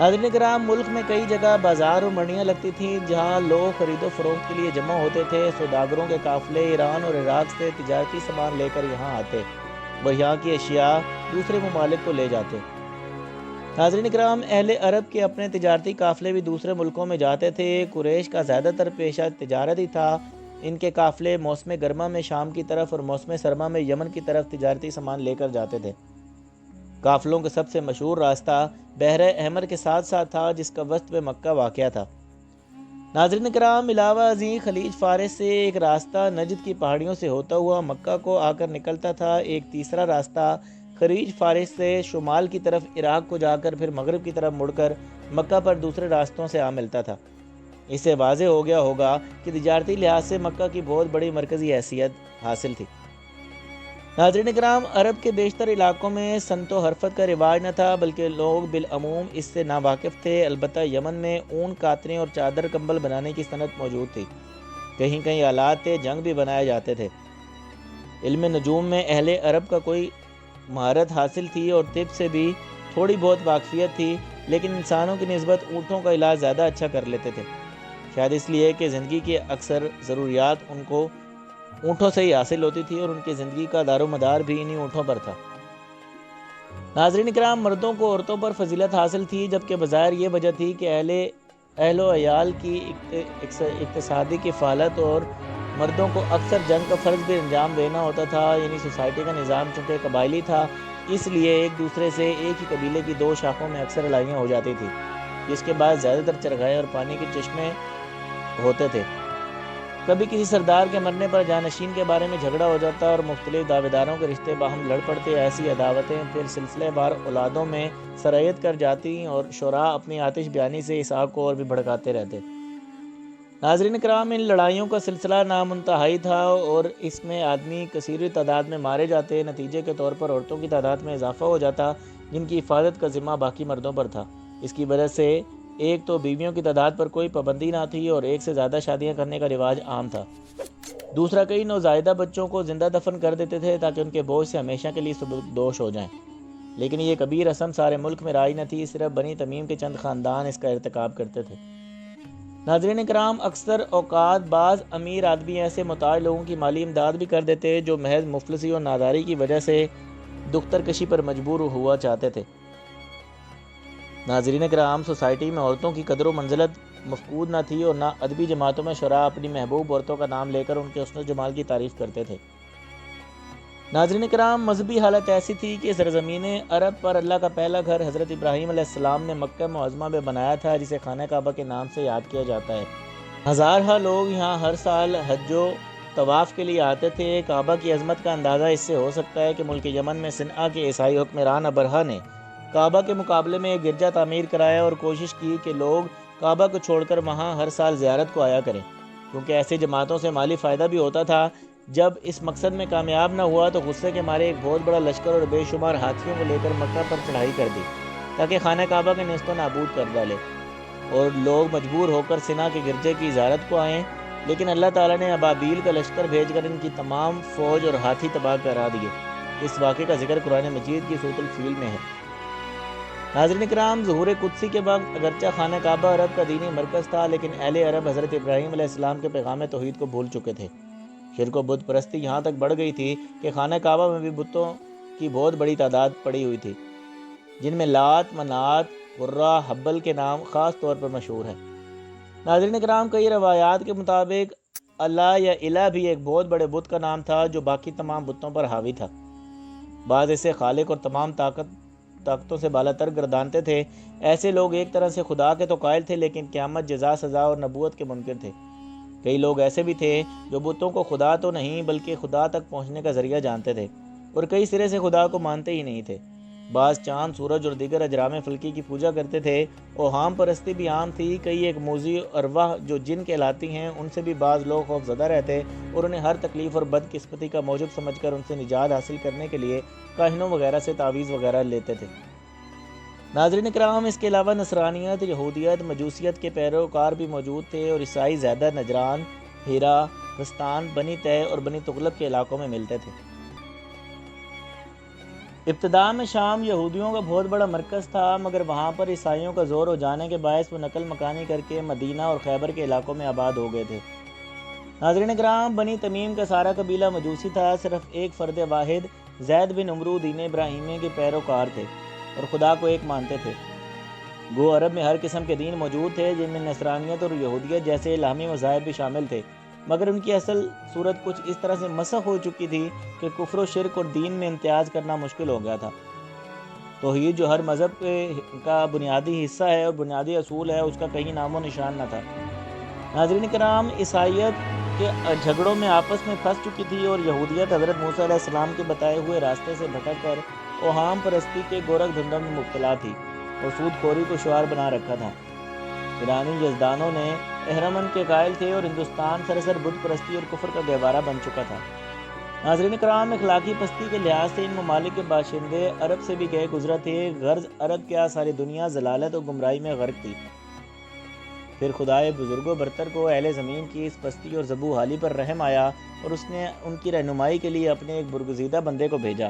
ناظرین کرام، ملک میں کئی جگہ بازار اور منڈیاں لگتی تھیں جہاں لوگ خرید و فروخت کے لیے جمع ہوتے تھے۔ سوداگروں کے قافلے ایران اور عراق سے تجارتی سامان لے کر یہاں آتے اور یہاں کی اشیاء دوسرے ممالک کو لے جاتے۔ ناظرین کرام، اہل عرب کے اپنے تجارتی قافلے بھی دوسرے ملکوں میں جاتے تھے۔ قریش کا زیادہ تر پیشہ تجارت ہی تھا۔ ان کے قافلے موسم گرما میں شام کی طرف اور موسم سرما میں یمن کی طرف تجارتی سامان لے کر جاتے تھے۔ قافلوں کا سب سے مشہور راستہ بحر احمر کے ساتھ ساتھ تھا، جس کا وسط میں مکہ واقع تھا۔ ناظرین کرام، علاوہ ازیں خلیج فارس سے ایک راستہ نجد کی پہاڑیوں سے ہوتا ہوا مکہ کو آ کر نکلتا تھا۔ ایک تیسرا راستہ خلیج فارس سے شمال کی طرف عراق کو جا کر پھر مغرب کی طرف مڑ کر مکہ پر دوسرے راستوں سے آ ملتا تھا۔ اس سے واضح ہو گیا ہوگا کہ تجارتی لحاظ سے مکہ کی بہت بڑی مرکزی حیثیت حاصل تھی۔ ناظرین کرام، عرب کے بیشتر علاقوں میں صنعت و حرفت کا رواج نہ تھا، بلکہ لوگ بالعموم اس سے ناواقف تھے۔ البتہ یمن میں اون کاتریں اور چادر کمبل بنانے کی صنعت موجود تھی۔ کہیں کہیں آلات جنگ بھی بنائے جاتے تھے۔ علم نجوم میں اہل عرب کا کوئی مہارت حاصل تھی اور طب سے بھی تھوڑی بہت واقفیت تھی، لیکن انسانوں کی نسبت اونٹوں کا علاج زیادہ اچھا کر لیتے تھے، شاید اس لیے کہ زندگی کی اکثر ضروریات ان کو اونٹوں سے ہی حاصل ہوتی تھی اور ان کی زندگی کا دار و مدار بھی انہی اونٹوں پر تھا۔ ناظرین کرام، مردوں کو عورتوں پر فضیلت حاصل تھی، جبکہ بظاہر یہ وجہ تھی کہ اہل و عیال کی اقتصادی کفالت اور مردوں کو اکثر جنگ کا فرض بھی انجام دینا ہوتا تھا، یعنی سوسائٹی کا نظام چونکہ قبائلی تھا، اس لیے ایک دوسرے سے ایک ہی قبیلے کی دو شاخوں میں اکثر لڑائیاں ہو جاتی تھی، جس کے بعد زیادہ تر چرگھائے اور پانی کے چشمے ہوتے تھے۔ کبھی کسی سردار کے مرنے پر جانشین کے بارے میں جھگڑا ہو جاتا اور مختلف دعویداروں کے رشتے باہم لڑ پڑتے۔ ایسی عداوتیں پھر سلسلہ وار اولادوں میں سرایت کر جاتی اور شعراء اپنی آتش بیانی سے اس آگ کو اور بھی بھڑکاتے رہتے۔ ناظرین کرام، ان لڑائیوں کا سلسلہ نامنتہائی تھا اور اس میں آدمی کثیر تعداد میں مارے جاتے۔ نتیجے کے طور پر عورتوں کی تعداد میں اضافہ ہو جاتا، جن کی حفاظت کا ذمہ باقی مردوں پر تھا۔ اس کی وجہ سے ایک تو بیویوں کی تعداد پر کوئی پابندی نہ تھی اور ایک سے زیادہ شادیاں کرنے کا رواج عام تھا۔ دوسرا، کئی نوزائیدہ بچوں کو زندہ دفن کر دیتے تھے تاکہ ان کے بوجھ سے ہمیشہ کے لیے سبکدوش ہو جائیں، لیکن یہ کبھی رسم سارے ملک میں رائج نہ تھی، صرف بنی تمیم کے چند خاندان اس کا ارتکاب کرتے تھے۔ ناظرین کرام، اکثر اوقات بعض امیر آدمی ایسے محتاج لوگوں کی مالی امداد بھی کر دیتے جو محض مفلسی اور ناداری کی وجہ سے دختر کشی پر مجبور ہوا چاہتے تھے۔ ناظرین کرام، سوسائٹی میں عورتوں کی قدر و منزلت مفقود نہ تھی اور نہ ادبی جماعتوں میں شعراء اپنی محبوب عورتوں کا نام لے کر ان کے حسن و جمال کی تعریف کرتے تھے۔ ناظرین کرام، مذہبی حالت ایسی تھی کہ سرزمین عرب پر اللہ کا پہلا گھر حضرت ابراہیم علیہ السلام نے مکہ معظمہ میں بنایا تھا، جسے خانہ کعبہ کے نام سے یاد کیا جاتا ہے۔ ہزارہ لوگ یہاں ہر سال حج و طواف کے لیے آتے تھے۔ کعبہ کی عظمت کا اندازہ اس سے ہو سکتا ہے کہ ملک یمن میں صنعا کے عیسائی حکمران ابرہہ نے کعبہ کے مقابلے میں ایک گرجا تعمیر کرایا اور کوشش کی کہ لوگ کعبہ کو چھوڑ کر وہاں ہر سال زیارت کو آیا کریں، کیونکہ ایسی جماعتوں سے مالی فائدہ بھی ہوتا تھا۔ جب اس مقصد میں کامیاب نہ ہوا تو غصے کے مارے ایک بہت بڑا لشکر اور بے شمار ہاتھیوں کو لے کر مکہ پر چڑھائی کر دی تاکہ خانہ کعبہ کے نیست و نابود کر ڈالے اور لوگ مجبور ہو کر صنعا کے گرجے کی زیارت کو آئیں، لیکن اللہ تعالیٰ نے ابابیل کا لشکر بھیج کر ان کی تمام فوج اور ہاتھی تباہ کرا دیے۔ اس واقعے کا ذکر قرآن مجید کی سورۃ الفیل میں ہے۔ ناظرین کرام، ظہور قدسی کے وقت اگرچہ خانہ کعبہ عرب کا دینی مرکز تھا، لیکن اہل عرب حضرت ابراہیم علیہ السلام کے پیغام توحید کو بھول چکے تھے۔ شرک و بت پرستی یہاں تک بڑھ گئی تھی کہ خانہ کعبہ میں بھی بتوں کی بہت بڑی تعداد پڑی ہوئی تھی، جن میں لات، منات، قرہ، حبل کے نام خاص طور پر مشہور ہیں۔ ناظرین کرام، کئی روایات کے مطابق اللہ یا الہ بھی ایک بہت بڑے بت کا نام تھا جو باقی تمام بتوں پر حاوی تھا۔ بعض اسے خالق اور تمام طاقتوں سے بالا تر گردانتے تھے۔ ایسے لوگ ایک طرح سے خدا کے تو قائل تھے، لیکن قیامت، جزا، سزا اور نبوت کے منکر تھے۔ کئی لوگ ایسے بھی تھے جو بتوں کو خدا تو نہیں بلکہ خدا تک پہنچنے کا ذریعہ جانتے تھے، اور کئی سرے سے خدا کو مانتے ہی نہیں تھے۔ بعض چاند، سورج اور دیگر اجرام فلکی کی پوجا کرتے تھے۔ اوہام پرستی بھی عام تھی۔ کئی ایک موذی ارواح جو جن کہلاتی ہیں، ان سے بھی بعض لوگ خوف زدہ رہتے اور انہیں ہر تکلیف اور بد قسمتی کا موجب سمجھ کر ان سے نجات حاصل کرنے کے لیے کاہنوں وغیرہ سے تعویذ وغیرہ لیتے تھے۔ ناظرین کرام، اس کے علاوہ نصرانیت، یہودیت، مجوسیت کے پیروکار بھی موجود تھے اور عیسائی زیادہ نجران، ہیرا، غسطان، بنی طے اور بنی تغلب کے علاقوں میں ملتے تھے۔ ابتدا میں شام یہودیوں کا بہت بڑا مرکز تھا، مگر وہاں پر عیسائیوں کا زور ہو جانے کے باعث وہ نقل مکانی کر کے مدینہ اور خیبر کے علاقوں میں آباد ہو گئے تھے۔ ناظرین کرام، بنی تمیم کا سارا قبیلہ مجوسی تھا، صرف ایک فرد واحد زید بن عمرو دین ابراہیمی کے پیروکار تھے اور خدا کو ایک مانتے تھے۔ گو عرب میں ہر قسم کے دین موجود تھے، جن میں نصرانیت اور یہودیت جیسے الہامی مذاہب بھی شامل تھے، مگر ان کی اصل صورت کچھ اس طرح سے مسخ ہو چکی تھی کہ کفر و شرک اور دین میں امتیاز کرنا مشکل ہو گیا تھا۔ توحید جو ہر مذہب کا بنیادی حصہ ہے اور بنیادی اصول ہے، اس کا کہیں نام و نشان نہ تھا۔ ناظرین کرام، عیسائیت کے جھگڑوں میں آپس میں پھنس چکی تھی اور یہودیت حضرت موسیٰ علیہ السلام کے بتائے ہوئے راستے سے بھٹک کر اوہام پرستی کے گورکھ دھندوں میں مبتلا تھی اور سود خوری کو شعار بنا رکھا تھا۔ ایرانی یزدانوں نے اہرمن کے قائل تھے اور ہندوستان سراسر بت پرستی اور کفر کا گہوارہ بن چکا تھا۔ ناظرین کرام، اخلاقی پستی کے لحاظ سے ان ممالک کے باشندے عرب سے بھی گئے گزرا تھے، غرض عرب کیا ساری دنیا ضلالت اور گمراہی میں غرق تھی۔ پھر خدائے بزرگ و برتر کو اہل زمین کی اس پستی اور زبوں حالی پر رحم آیا اور اس نے ان کی رہنمائی کے لیے اپنے ایک برگزیدہ بندے کو بھیجا۔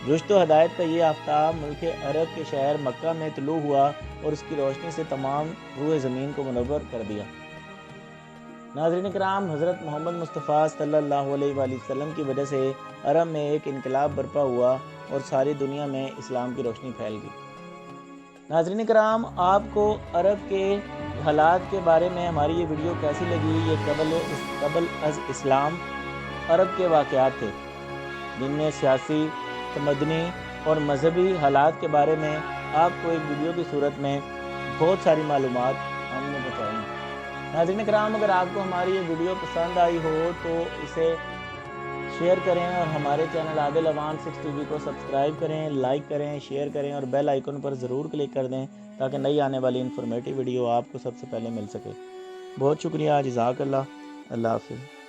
رشد و ہدایت کا یہ آفتاب ملک عرب کے شہر مکہ میں طلوع ہوا اور اس کی روشنی سے تمام روح زمین کو منور کر دیا۔ ناظرین کرام، حضرت محمد مصطفیٰ صلی اللہ علیہ وآلہ وسلم کی وجہ سے عرب میں ایک انقلاب برپا ہوا اور ساری دنیا میں اسلام کی روشنی پھیل گئی۔ ناظرین کرام، آپ کو عرب کے حالات کے بارے میں ہماری یہ ویڈیو کیسی لگی؟ یہ قبل از اسلام عرب کے واقعات تھے، جن میں سیاسی، تمدنی اور مذہبی حالات کے بارے میں آپ کو ایک ویڈیو کی صورت میں بہت ساری معلومات ہم نے بتائی۔ ناظرین کرام، اگر آپ کو ہماری یہ ویڈیو پسند آئی ہو تو اسے شیئر کریں اور ہمارے چینل عادل اوان 6 ٹی وی کو سبسکرائب کریں، لائک کریں، شیئر کریں اور بیل آئیکن پر ضرور کلک کر دیں تاکہ نئی آنے والی انفارمیٹیو ویڈیو آپ کو سب سے پہلے مل سکے۔ بہت شکریہ، جزاک اللہ، اللہ حافظ۔